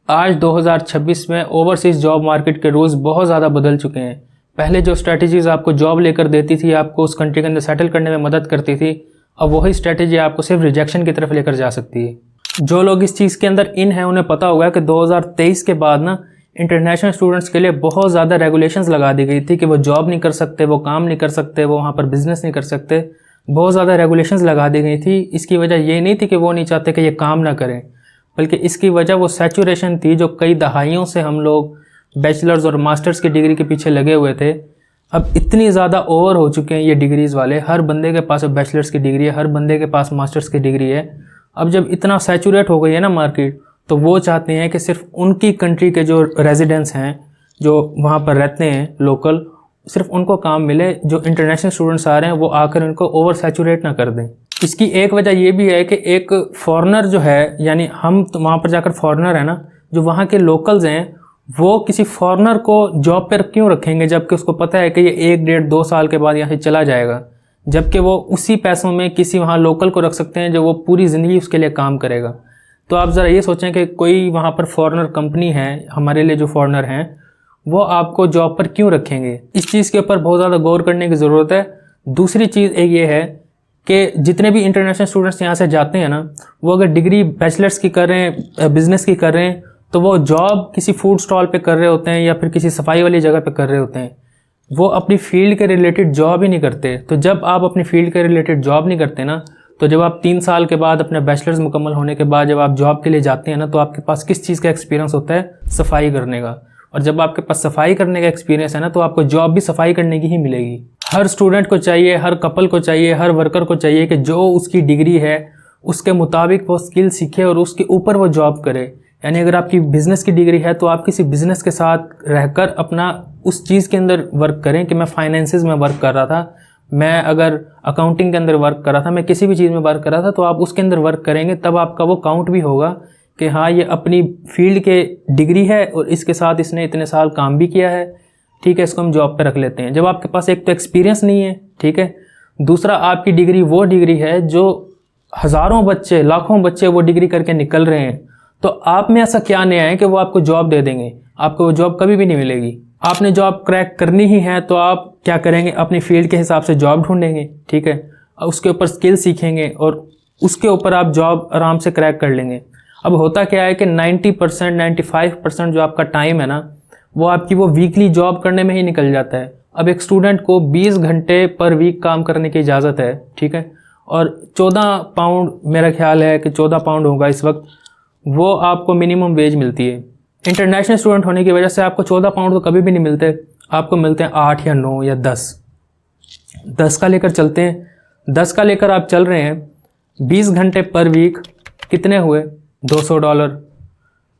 आज 2026 में overseas job market के रूल्स बहुत ज़्यादा बदल चुके हैं। पहले जो स्ट्रैटेजीज़ आपको जॉब लेकर देती थी, आपको उस कंट्री के अंदर सेटल करने में मदद करती थी, अब वही स्ट्रैटेजी आपको सिर्फ रिजेक्शन की तरफ लेकर जा सकती है। जो लोग इस चीज़ के अंदर इन हैं उन्हें पता होगा कि 2023 के बाद ना इंटरनेशनल स्टूडेंट्स के लिए बहुत ज़्यादा रेगुलेशंस लगा दी गई थी कि वो जॉब नहीं कर सकते, वो काम नहीं कर सकते, वो वहाँ पर बिज़नेस नहीं कर सकते। बहुत ज़्यादा रेगुलेशंस लगा दी गई थी। इसकी वजह ये नहीं थी कि वो नहीं चाहते कि ये काम ना करें, बल्कि इसकी वजह वो सैचुरेशन थी जो कई दहाइयों से हम लोग बैचलर्स और मास्टर्स की डिग्री के पीछे लगे हुए थे। अब इतनी ज़्यादा ओवर हो चुके हैं ये डिग्रीज़ वाले। हर बंदे के पास अब बैचलर्स की डिग्री है, हर बंदे के पास मास्टर्स की डिग्री है। अब जब इतना सैचुरेट हो गई है ना मार्केट, तो वो चाहते हैं कि सिर्फ उनकी कंट्री के जो रेजिडेंट्स हैं, जो वहाँ पर रहते हैं लोकल, सिर्फ उनको काम मिले। जो इंटरनेशनल स्टूडेंट्स आ रहे हैं वो आकर इनको ओवर सैचुरेट ना कर दें। इसकी एक वजह ये भी है कि एक फॉरेनर जो है, यानी हम तो वहाँ पर जाकर फॉरेनर है ना, जो वहाँ के लोकल्स हैं, वो किसी फॉरेनर को जॉब पर क्यों रखेंगे जबकि उसको पता है कि ये 1 डेढ़ 2 साल के बाद यहाँ से चला जाएगा, जबकि वो उसी पैसों में किसी वहाँ लोकल को रख सकते हैं जो वो पूरी ज़िंदगी उसके लिए काम करेगा। तो आप ज़रा ये सोचें कि कोई वहाँ पर फॉरेनर कंपनी है, हमारे लिए जो फॉरेनर हैं, वो आपको जॉब पर क्यों रखेंगे। इस चीज़ के ऊपर बहुत ज़्यादा गौर करने की ज़रूरत है। दूसरी चीज़ एक ये है कि जितने भी इंटरनेशनल स्टूडेंट्स यहाँ से जाते हैं ना, वो अगर डिग्री बैचलर्स की कर रहे हैं, बिज़नेस की कर रहे हैं, तो वो जॉब किसी फूड स्टॉल पे कर रहे होते हैं या फिर किसी सफाई वाली जगह पे कर रहे होते हैं। वो अपनी फील्ड के रिलेटेड जॉब ही नहीं करते। तो जब आप अपनी फील्ड के रिलेटेड जॉब नहीं करते ना, तो जब आप 3 साल के बाद अपने बैचलर्स मुकम्मल होने के बाद जब आप जॉब के लिए जाते हैं ना, तो आपके पास किस चीज़ का एक्सपीरियंस होता है? सफाई करने का। और जब आपके पास सफाई करने का एक्सपीरियंस है ना, तो आपको जॉब भी सफाई करने की ही मिलेगी। हर स्टूडेंट को चाहिए, हर कपल को चाहिए, हर वर्कर को चाहिए कि जो उसकी डिग्री है उसके मुताबिक वो स्किल सीखे और उसके ऊपर वो जॉब करे। यानी अगर आपकी बिज़नेस की डिग्री है तो आप किसी बिज़नेस के साथ रहकर अपना उस चीज़ के अंदर वर्क करें कि मैं फाइनेंसेस में वर्क कर रहा था, मैं अगर अकाउंटिंग के अंदर वर्क कर रहा था, मैं किसी भी चीज़ में वर्क कर रहा था, तो आप उसके अंदर वर्क करेंगे, तब आपका वो काउंट भी होगा कि हाँ, ये अपनी फील्ड के डिग्री है और इसके साथ इसने इतने साल काम भी किया है, ठीक है, इसको हम जॉब पे रख लेते हैं। जब आपके पास एक तो एक्सपीरियंस नहीं है, ठीक है, दूसरा आपकी डिग्री वो डिग्री है जो हज़ारों बच्चे, लाखों बच्चे वो डिग्री करके निकल रहे हैं, तो आप में ऐसा क्या नया है कि वो आपको जॉब दे देंगे? आपको वो जॉब कभी भी नहीं मिलेगी। आपने जॉब क्रैक करनी ही है तो आप क्या करेंगे? अपनी फील्ड के हिसाब से जॉब ढूंढेंगे, ठीक है, उसके ऊपर स्किल सीखेंगे और उसके ऊपर आप जॉब आराम से क्रैक कर लेंगे। अब होता क्या है कि 90% 95% जो आपका टाइम है ना, वो आपकी वो वीकली जॉब करने में ही निकल जाता है। अब एक स्टूडेंट को 20 घंटे पर वीक काम करने की इजाज़त है, ठीक है, और 14 पाउंड, मेरा ख्याल है कि 14 पाउंड होगा इस वक्त, वो आपको मिनिमम वेज मिलती है। इंटरनेशनल स्टूडेंट होने की वजह से आपको 14 पाउंड तो कभी भी नहीं मिलते, आपको मिलते हैं 8 या 9 या 10। 10 का लेकर चलते हैं, 10 का लेकर आप चल रहे हैं, 20 घंटे पर वीक कितने हुए? $200।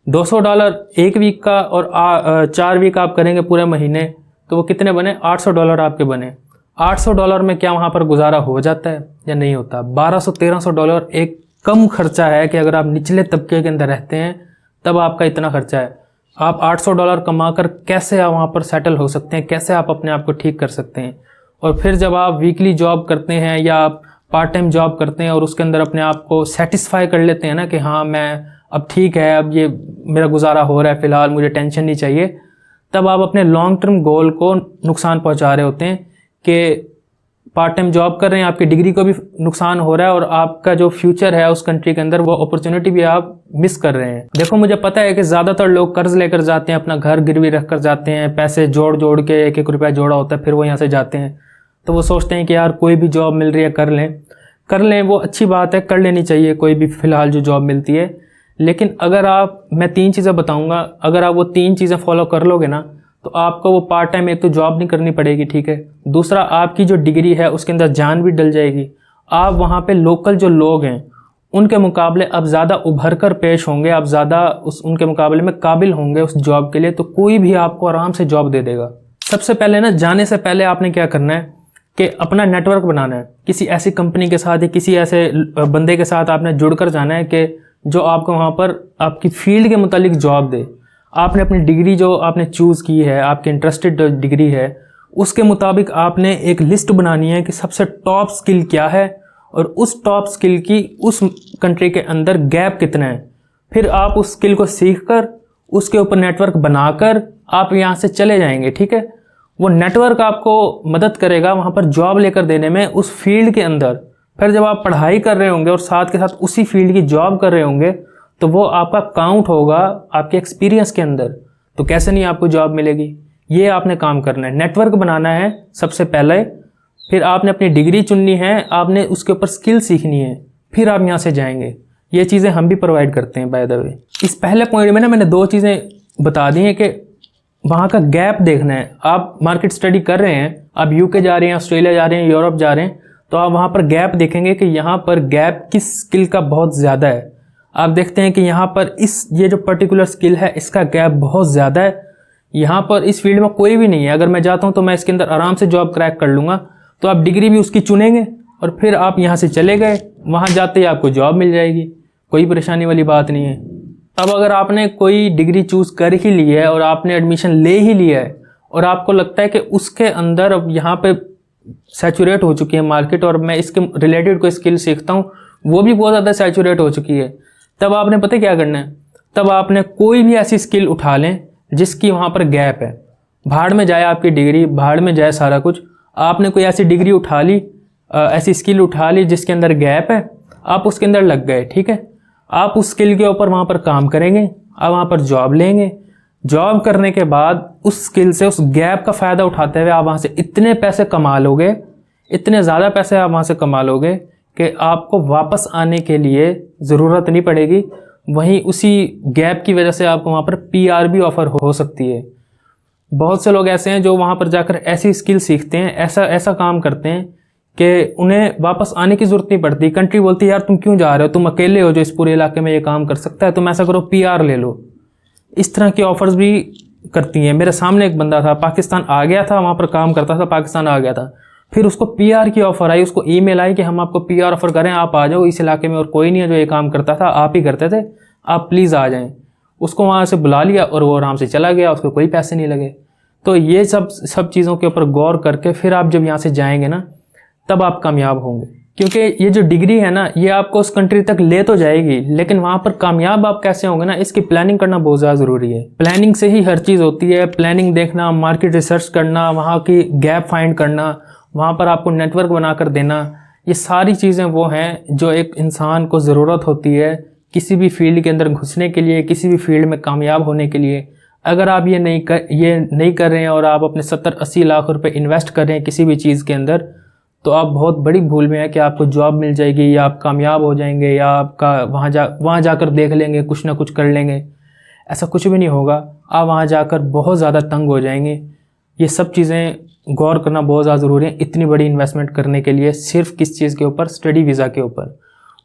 $200 एक वीक का, और 4 वीक आप करेंगे पूरे महीने, तो वो कितने बने? $800 आपके बने। $800 में क्या वहाँ पर गुजारा हो जाता है या नहीं होता? $1200-1300 एक कम खर्चा है कि अगर आप निचले तबके के अंदर रहते हैं तब आपका इतना खर्चा है। आप $800 कमाकर कैसे आप वहाँ पर सेटल हो सकते हैं? कैसे आप अपने आप को ठीक कर सकते हैं? और फिर जब आप वीकली जॉब करते हैं या आप पार्ट टाइम जॉब करते हैं और उसके अंदर अपने आप को सेटिस्फाई कर लेते हैं ना कि हाँ, मैं अब ठीक है, अब ये मेरा गुजारा हो रहा है, फ़िलहाल मुझे टेंशन नहीं चाहिए, तब आप अपने लॉन्ग टर्म गोल को नुकसान पहुँचा रहे होते हैं कि पार्ट टाइम जॉब कर रहे हैं, आपकी डिग्री को भी नुकसान हो रहा है और आपका जो फ्यूचर है उस कंट्री के अंदर, वो अपॉर्चुनिटी भी आप मिस कर रहे हैं। देखो, मुझे पता है कि ज़्यादातर लोग कर्ज लेकर जाते हैं, अपना घर गिरवी रख कर जाते हैं, पैसे जोड़ जोड़ के 1-1 रुपया जोड़ा होता है, फिर वो यहाँ से जाते हैं, तो वो सोचते हैं कि यार कोई भी जॉब मिल रही है कर लें, वो अच्छी बात है, कर लेनी चाहिए कोई भी फ़िलहाल जो जॉब मिलती है। लेकिन अगर मैं 3 चीज़ें बताऊँगा, अगर आप वो 3 चीज़ें फॉलो कर लोगे ना, तो आपको वो पार्ट टाइम एक तो जॉब नहीं करनी पड़ेगी, ठीक है, दूसरा आपकी जो डिग्री है उसके अंदर जान भी डल जाएगी, आप वहाँ पे लोकल जो लोग हैं उनके मुकाबले अब ज़्यादा उभर कर पेश होंगे, आप ज़्यादा उनके मुकाबले में काबिल होंगे उस जॉब के लिए, तो कोई भी आपको आराम से जॉब दे देगा। सबसे पहले ना, जाने से पहले आपने क्या करना है कि अपना नेटवर्क बनाना है। किसी ऐसी कंपनी के साथ या किसी ऐसे बंदे के साथ आपने जुड़कर जाना है कि जो आपको वहाँ पर आपकी फील्ड के मुतालिक जॉब दे। आपने अपनी डिग्री जो आपने चूज़ की है, आपकी इंटरेस्टेड डिग्री है, उसके मुताबिक आपने एक लिस्ट बनानी है कि सबसे टॉप स्किल क्या है और उस टॉप स्किल की उस कंट्री के अंदर गैप कितना है। फिर आप उस स्किल को सीख कर उसके ऊपर नेटवर्क बनाकर आप यहाँ से चले जाएंगे, ठीक है। वो नेटवर्क आपको मदद करेगा वहाँ पर जॉब लेकर देने में उस फील्ड के अंदर। फिर जब आप पढ़ाई कर रहे होंगे और साथ के साथ उसी फील्ड की जॉब कर रहे होंगे तो वो आपका काउंट होगा आपके एक्सपीरियंस के अंदर। तो कैसे नहीं आपको जॉब मिलेगी। ये आपने काम करना है, नेटवर्क बनाना है सबसे पहले, फिर आपने अपनी डिग्री चुननी है, आपने उसके ऊपर स्किल सीखनी है, फिर आप यहाँ से जाएंगे। ये चीज़ें हम भी प्रोवाइड करते हैं बाय द वे। इस पहले पॉइंट में ना मैंने 2 चीज़ें बता दी हैं कि वहाँ का गैप देखना है। आप मार्केट स्टडी कर रहे हैं, आप यूके जा रहे हैं, ऑस्ट्रेलिया जा रहे हैं, यूरोप जा रहे हैं, तो आप वहाँ पर गैप देखेंगे कि यहाँ पर गैप किस स्किल का बहुत ज़्यादा है। आप देखते हैं कि यहाँ पर ये जो पर्टिकुलर स्किल है इसका गैप बहुत ज़्यादा है, यहाँ पर इस फील्ड में कोई भी नहीं है, अगर मैं जाता हूँ तो मैं इसके अंदर आराम से जॉब क्रैक कर लूँगा। तो आप डिग्री भी उसकी चुनेंगे और फिर आप यहाँ से चले गए, वहाँ जाते ही आपको जॉब मिल जाएगी, कोई परेशानी वाली बात नहीं है। अब अगर आपने कोई डिग्री चूज़ कर ही ली है और आपने एडमिशन ले ही लिया है और आपको लगता है कि उसके अंदर अब यहाँ पे सैचुरेट हो चुकी है मार्केट और मैं इसके रिलेटेड कोई स्किल सीखता हूँ वो भी बहुत ज़्यादा सैचुरेट हो चुकी है, तब आपने पता क्या करना है, तब आपने कोई भी ऐसी स्किल उठा लें जिसकी वहाँ पर गैप है। भाड़ में जाए आपकी डिग्री, भाड़ में जाए सारा कुछ। आपने कोई ऐसी डिग्री उठा ली, ऐसी स्किल उठा ली जिसके अंदर गैप है, आप उसके अंदर लग गए, ठीक है। आप उस स्किल के ऊपर वहाँ पर काम करेंगे, आप वहाँ पर जॉब लेंगे। जॉब करने के बाद उस स्किल से, उस गैप का फ़ायदा उठाते हुए आप वहाँ से इतने पैसे कमा लोगे, इतने ज़्यादा पैसे आप वहाँ से कमा लोगे कि आपको वापस आने के लिए ज़रूरत नहीं पड़ेगी। वहीं उसी गैप की वजह से आपको वहाँ पर PR भी ऑफ़र हो सकती है। बहुत से लोग ऐसे हैं जो वहाँ पर जाकर ऐसी स्किल सीखते हैं, ऐसा काम करते हैं कि उन्हें वापस आने की ज़रूरत नहीं पड़ती। कंट्री बोलती है यार तुम क्यों जा रहे हो, तुम अकेले हो जो इस पूरे इलाके में ये काम कर सकता है, तुम ऐसा करो PR ले लो। इस तरह की ऑफ़र्स भी करती हैं। मेरे सामने एक बंदा था, पाकिस्तान आ गया था, वहाँ पर काम करता था, पाकिस्तान आ गया था, फिर उसको PR की ऑफ़र आई, उसको ईमेल आई कि हम आपको PR ऑफ़र करें, आप आ जाओ, इस इलाके में और कोई नहीं है जो ये काम करता था, आप ही करते थे, आप प्लीज़ आ जाएं। उसको वहाँ से बुला लिया और वो आराम से चला गया, उसको कोई पैसे नहीं लगे। तो ये सब चीज़ों के ऊपर गौर करके फिर आप जब यहाँ से जाएंगे ना, तब आप कामयाब होंगे। क्योंकि ये जो डिग्री है ना, ये आपको उस कंट्री तक ले तो जाएगी, लेकिन वहाँ पर कामयाब आप कैसे होंगे ना, इसकी प्लानिंग करना बहुत ज़्यादा ज़रूरी है। प्लानिंग से ही हर चीज़ होती है। प्लानिंग देखना, मार्केट रिसर्च करना, वहाँ की गैप फाइंड करना, वहाँ पर आपको नेटवर्क बनाकर देना, ये सारी चीज़ें वो हैं जो एक इंसान को ज़रूरत होती है किसी भी फील्ड के अंदर घुसने के लिए, किसी भी फील्ड में कामयाब होने के लिए। अगर आप ये नहीं कर रहे हैं और आप अपने 70-80 लाख रुपए इन्वेस्ट कर रहे हैं किसी भी चीज़ के अंदर, तो आप बहुत बड़ी भूल में है कि आपको जॉब मिल जाएगी या आप कामयाब हो जाएंगे या आपका वहाँ जाकर देख लेंगे, कुछ ना कुछ कर लेंगे। ऐसा कुछ भी नहीं होगा। आप वहाँ जाकर बहुत ज़्यादा तंग हो जाएंगे। ये सब चीज़ें गौर करना बहुत ज़्यादा ज़रूरी है इतनी बड़ी इन्वेस्टमेंट करने के लिए। सिर्फ किस चीज़ के ऊपर? स्टडी वीज़ा के ऊपर।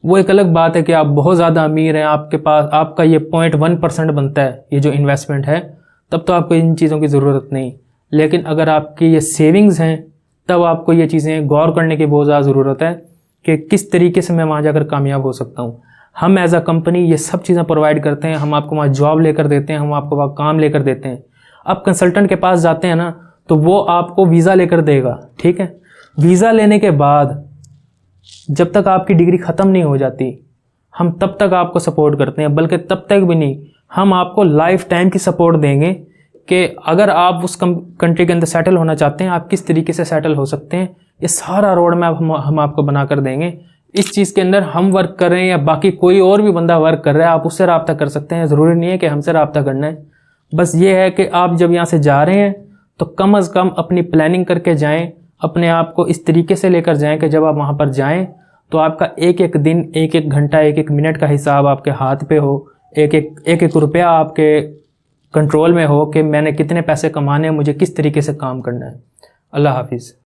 वो एक अलग बात है कि आप बहुत ज़्यादा अमीर हैं, आपके पास आपका ये 0.1% बनता है ये जो इन्वेस्टमेंट है, तब तो आपको इन चीज़ों की ज़रूरत नहीं। लेकिन अगर आपकी ये सेविंग्स हैं, तब आपको ये चीज़ें गौर करने की बहुत ज़्यादा ज़रूरत है कि किस तरीके से मैं वहाँ जाकर कामयाब हो सकता हूँ। हम एज अ कंपनी ये सब चीज़ें प्रोवाइड करते हैं। हम आपको वहाँ जॉब लेकर देते हैं, हम आपको वहाँ काम लेकर देते हैं। आप कंसल्टेंट के पास जाते हैं ना, तो वो आपको वीज़ा लेकर देगा, ठीक है। वीज़ा लेने के बाद जब तक आपकी डिग्री ख़त्म नहीं हो जाती, हम तब तक आपको सपोर्ट करते हैं, बल्कि तब तक भी नहीं, हम आपको लाइफ टाइम की सपोर्ट देंगे कि अगर आप उस कंट्री के अंदर सेटल होना चाहते हैं, आप किस तरीके से सेटल हो सकते हैं, ये सारा रोड मैप हम आपको बना कर देंगे। इस चीज़ के अंदर हम वर्क कर रहे हैं या बाकी कोई और भी बंदा वर्क कर रहा है, आप उससे रब्ता कर सकते हैं। ज़रूरी नहीं है कि हमसे रब्ता करना है। बस ये है कि आप जब यहाँ से जा रहे हैं तो कम अज़ कम अपनी प्लानिंग करके जाएं, अपने आप को इस तरीके से लेकर जाएं कि जब आप वहाँ पर जाएं तो आपका एक एक दिन, एक एक घंटा, एक एक मिनट का हिसाब आपके हाथ पे हो, एक एक रुपया आपके कंट्रोल में हो कि मैंने कितने पैसे कमाने हैं, मुझे किस तरीके से काम करना है। अल्लाह हाफिज़।